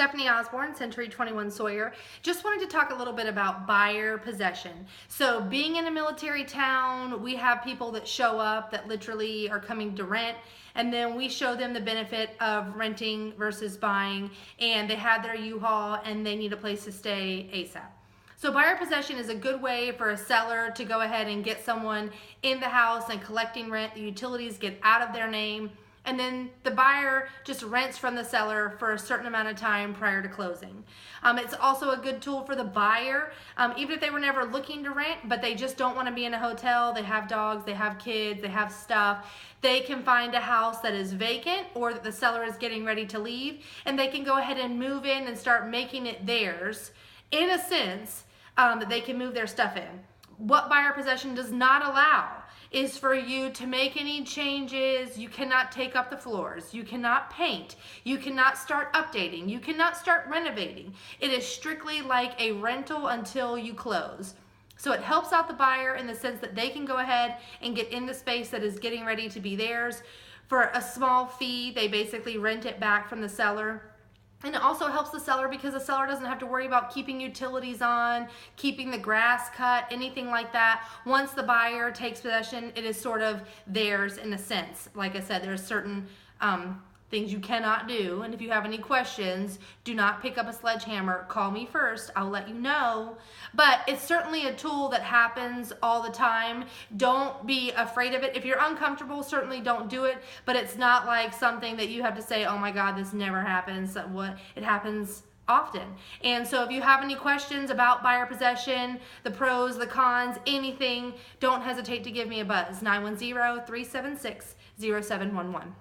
Stephanie Osborne, Century 21 Sawyer. Just wanted to talk a little bit about buyer possession. So being in a military town, we have people that show up that literally are coming to rent, and then we show them the benefit of renting versus buying, and they have their U-Haul and they need a place to stay ASAP. So buyer possession is a good way for a seller to go ahead and get someone in the house and collecting rent. The utilities get out of their name, and then the buyer just rents from the seller for a certain amount of time prior to closing. It's also a good tool for the buyer, even if they were never looking to rent, but they just don't want to be in a hotel, they have dogs, they have kids, they have stuff. They can find a house that is vacant or that the seller is getting ready to leave, and they can go ahead and move in and start making it theirs in a sense, that they can move their stuff in. What buyer possession does not allow is for you to make any changes. You cannot take up the floors. You cannot paint. You cannot start updating. You cannot start renovating. It is strictly like a rental until you close. So it helps out the buyer in the sense that they can go ahead and get in the space that is getting ready to be theirs. For a small fee, they basically rent it back from the seller. And it also helps the seller because the seller doesn't have to worry about keeping utilities on, keeping the grass cut, anything like that. Once the buyer takes possession, it is sort of theirs in a sense. Like I said, there's certain things you cannot do. And if you have any questions, do not pick up a sledgehammer. Call me first. I'll let you know. But it's certainly a tool that happens all the time. Don't be afraid of it. If you're uncomfortable, certainly don't do it. But it's not like something that you have to say, oh my God, this never happens. It happens often. And so if you have any questions about buyer possession, the pros, the cons, anything, don't hesitate to give me a buzz. 910-376-0711.